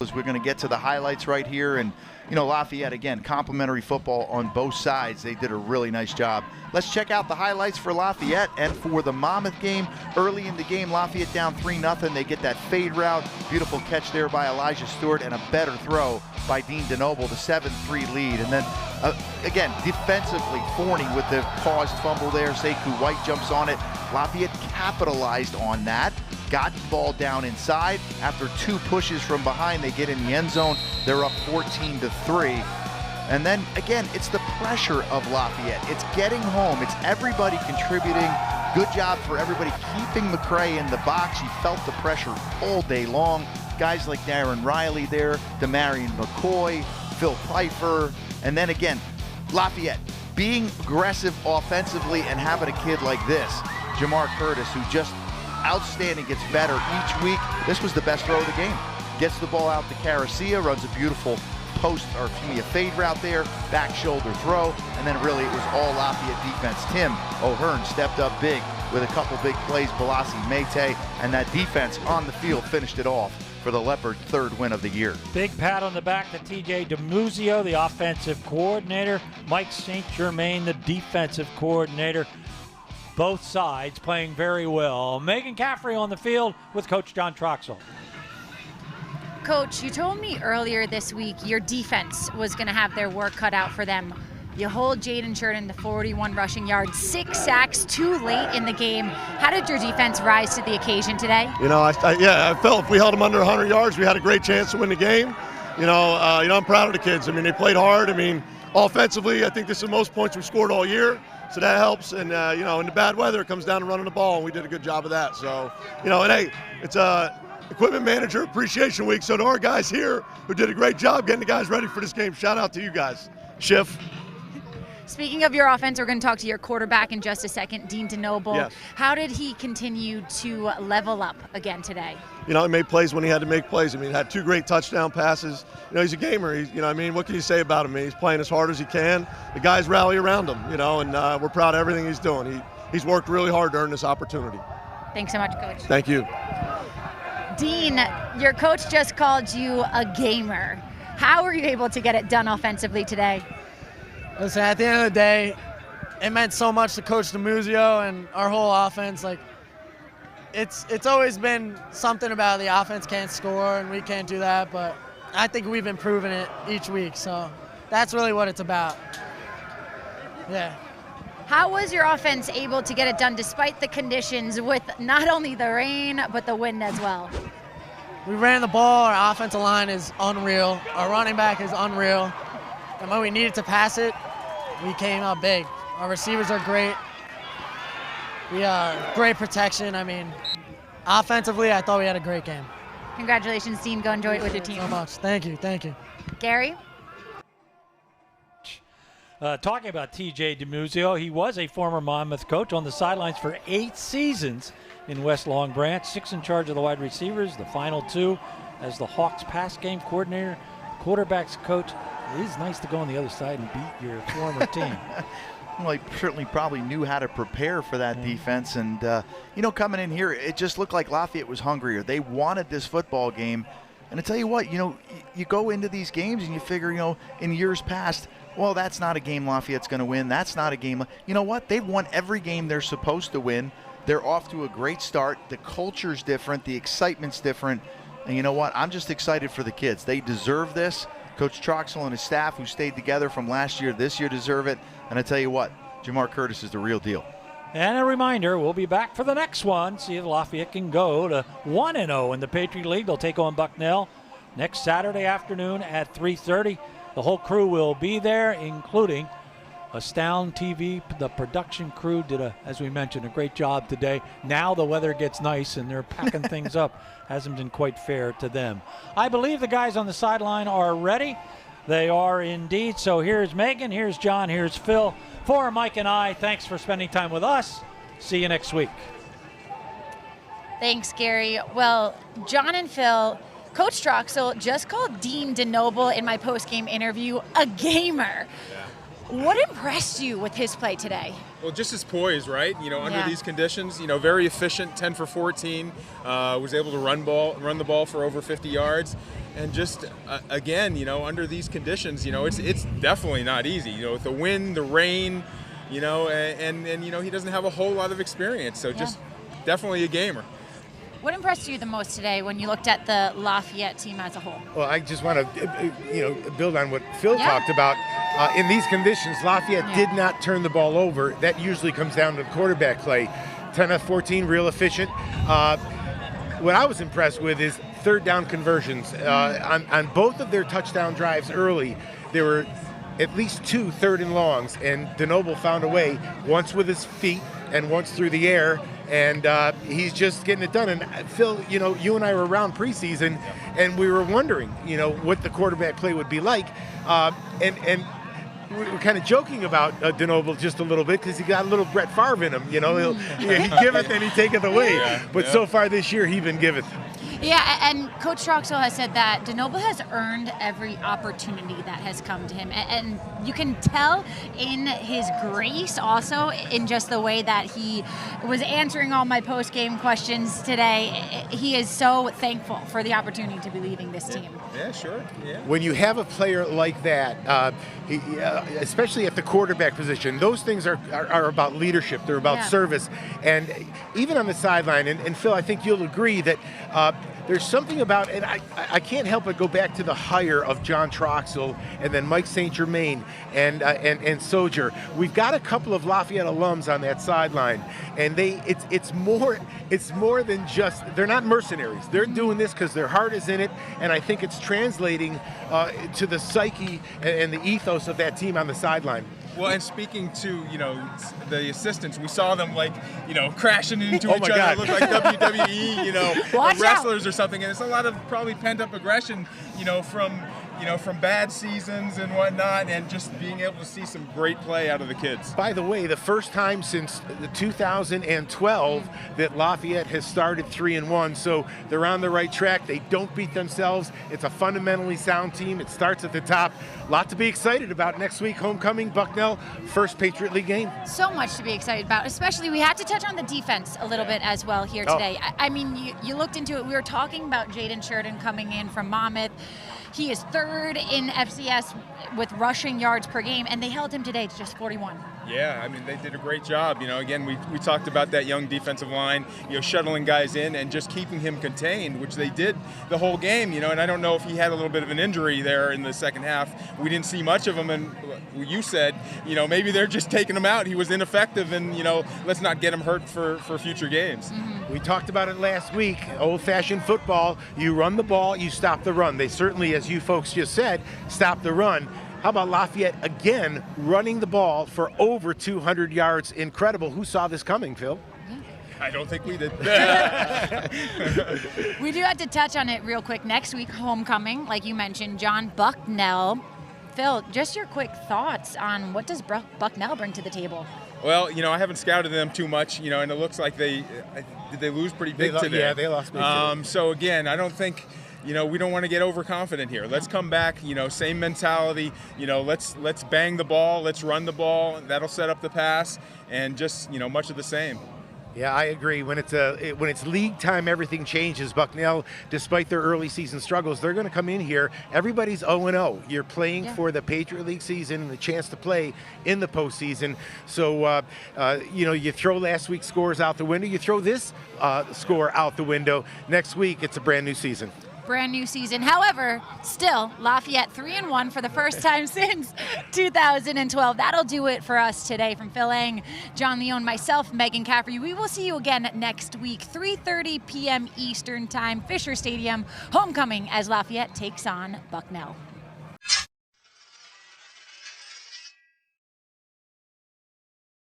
We're going to get to the highlights right here, and Lafayette, again, complimentary football on both sides. They did a really nice job. Let's check out the highlights for Lafayette and for the Monmouth game. Early in the game, Lafayette down 3-0. They get that fade route. Beautiful catch there by Elijah Stewart, and a better throw by Dean DeNoble, the 7-3 lead. And then, again, defensively, Forney with the caused fumble there. Sekou White jumps on it. Lafayette capitalized on that. Got the ball down inside. After 2 pushes from behind, they get in the end zone. They're up 14-3. And then, again, it's the pressure of Lafayette. It's getting home. It's everybody contributing. Good job for everybody keeping McCray in the box. He felt the pressure all day long. Guys like Darren Riley there, Demarion McCoy, Phil Pfeiffer. And then, again, Lafayette being aggressive offensively and having a kid like this, Jamar Curtis, who just outstanding, gets better each week. This was the best throw of the game. Gets the ball out to Caracia, runs a beautiful a fade route there, back shoulder throw, and then really it was all Lafayette defense. Tim O'Hearn stepped up big with a couple big plays, Balassi Mate, and that defense on the field finished it off for the Leopard 3rd win of the year. Big pat on the back to TJ DiMuzio, the offensive coordinator, Mike St. Germain, the defensive coordinator. Both sides playing very well. Megan Caffrey on the field with Coach John Troxell. Coach, you told me earlier this week your defense was going to have their work cut out for them. You hold Jaden Sheridan to 41 rushing yards, 6 sacks too late in the game. How did your defense rise to the occasion today? I felt if we held them under 100 yards, we had a great chance to win the game. I'm proud of the kids. I mean, they played hard. I mean, offensively, I think this is the most points we've scored all year. So that helps, and in the bad weather, it comes down to running the ball, and we did a good job of that. So, and hey, it's Equipment Manager Appreciation Week, so to our guys here who did a great job getting the guys ready for this game, shout out to you guys. Schiff. Speaking of your offense, we're going to talk to your quarterback in just a second, Dean DeNoble. Yes. How did he continue to level up again today? He made plays when he had to make plays. I mean, had 2 great touchdown passes. He's a gamer. What can you say about him? He's playing as hard as he can. The guys rally around him, and we're proud of everything he's doing. He's worked really hard to earn this opportunity. Thanks so much, Coach. Thank you. Dean, your coach just called you a gamer. How were you able to get it done offensively today? Listen, at the end of the day, it meant so much to Coach DiMuzio and our whole offense. It's always been something about the offense can't score and we can't do that, but I think we've been proving it each week, so that's really what it's about. Yeah. How was your offense able to get it done despite the conditions with not only the rain, but the wind as well? We ran the ball, our offensive line is unreal, our running back is unreal, and when we needed to pass it, we came out big. Our receivers are great. We great protection. I mean, offensively, I thought we had a great game. Congratulations, Dean. Go enjoy it with your team. So much. Thank you. Gary? Talking about TJ DiMuzio, he was a former Monmouth coach on the sidelines for 8 seasons in West Long Branch, 6 in charge of the wide receivers, the final 2 as the Hawks pass game coordinator, quarterbacks coach. It is nice to go on the other side and beat your former team. Well, he certainly probably knew how to prepare for that defense. And, coming in here, it just looked like Lafayette was hungrier. They wanted this football game. And I tell you what, you go into these games and you figure, in years past, well, that's not a game Lafayette's going to win. That's not a game. You know what? They've won every game they're supposed to win. They're off to a great start. The culture's different. The excitement's different. And you know what? I'm just excited for the kids. They deserve this. Coach Troxell and his staff who stayed together from last year, this year deserve it. And I tell you what, Jamar Curtis is the real deal. And a reminder, we'll be back for the next one. See if Lafayette can go to 1-0 in the Patriot League. They'll take on Bucknell next Saturday afternoon at 3:30. The whole crew will be there, including Astound TV. The production crew did, as we mentioned, a great job today. Now the weather gets nice and they're packing things up. Hasn't been quite fair to them. I believe the guys on the sideline are ready. They are indeed. So here's Megan, here's John, here's Phil. For Mike and I, thanks for spending time with us. See you next week. Thanks, Gary. Well, John and Phil, Coach Troxell just called Dean DeNoble in my post-game interview a gamer. What impressed you with his play today? Well, just his poise, right? Under these conditions, very efficient, 10 for 14, was able to run the ball for over 50 yards. and just again, under these conditions, it's definitely not easy. With the wind, the rain, and he doesn't have a whole lot of experience, so just definitely a gamer. What impressed you the most today when you looked at the Lafayette team as a whole? Well, I just want to, build on what Phil talked about. In these conditions, Lafayette did not turn the ball over. That usually comes down to quarterback play. 10 of 14, real efficient. What I was impressed with is third down conversions. On both of their touchdown drives early, there were at least 2 third and longs, and DeNoble found a way, once with his feet and once through the air, and he's just getting it done. And Phil, you and I were around preseason, and we were wondering, what the quarterback play would be like, and we're kind of joking about DeNoble just a little bit because he got a little Brett Favre in him. He giveth and he taketh away. But so far this year, he been giveth. Yeah, and Coach Troxel has said that DeNoble has earned every opportunity that has come to him. And you can tell in his grace also in just the way that he was answering all my post-game questions today. He is so thankful for the opportunity to be leading this team. Yeah, sure. Yeah. When you have a player like that, especially at the quarterback position, those things are about leadership. They're about service. And even on the sideline, and Phil, I think you'll agree that there's something about, and I can't help but go back to the hire of John Troxel and then Mike St. Germain and Sojer. We've got a couple of Lafayette alums on that sideline, and it's more than just, they're not mercenaries. They're doing this because their heart is in it, and I think it's translating to the psyche and the ethos of that team on the sideline. Well, and speaking to, the assistants, we saw them crashing into each other. It looked like WWE, wrestlers or something. And it's a lot of probably pent up aggression, from bad seasons and whatnot, and just being able to see some great play out of the kids. By the way, the first time since 2012 that Lafayette has started 3-1, so they're on the right track. They don't beat themselves. It's a fundamentally sound team. It starts at the top. A lot to be excited about next week. Homecoming, Bucknell, first Patriot League game. So much to be excited about, especially we had to touch on the defense a little bit as well here today. I mean, you looked into it. We were talking about Jaden Sheridan coming in from Monmouth. He is third in FCS with rushing yards per game, and they held him today to just 41. Yeah, I mean, they did a great job. Again, we talked about that young defensive line, shuttling guys in and just keeping him contained, which they did the whole game, and I don't know if he had a little bit of an injury there in the second half. We didn't see much of him, and you said, maybe they're just taking him out. He was ineffective, and, let's not get him hurt for future games. Mm-hmm. We talked about it last week, old-fashioned football. You run the ball, you stop the run. They certainly, as you folks just said, stop the run. How about Lafayette again running the ball for over 200 yards? Incredible. Who saw this coming, Phil? I don't think we did. We do have to touch on it real quick. Next week, homecoming, like you mentioned, John Bucknell. Phil, just your quick thoughts on what does Bucknell bring to the table? Well, I haven't scouted them too much, and it looks like did they lose pretty big today? Yeah, they lost big today. So again, I don't think, we don't want to get overconfident here. Let's come back, same mentality. Let's bang the ball, let's run the ball. That'll set up the pass, and just much of the same. Yeah, I agree. When it's league time, everything changes. Bucknell, despite their early season struggles, they're going to come in here. Everybody's 0-0. You're playing for the Patriot League season and the chance to play in the postseason. So, you throw last week's scores out the window. You throw this score out the window. Next week, it's a brand new season. Brand new season. However, still, Lafayette 3-1 for the first time since 2012. That'll do it for us today. From Phil Eng, John Leone, myself, Megan Caffrey. We will see you again next week, 3:30 p.m. Eastern Time, Fisher Stadium, homecoming as Lafayette takes on Bucknell.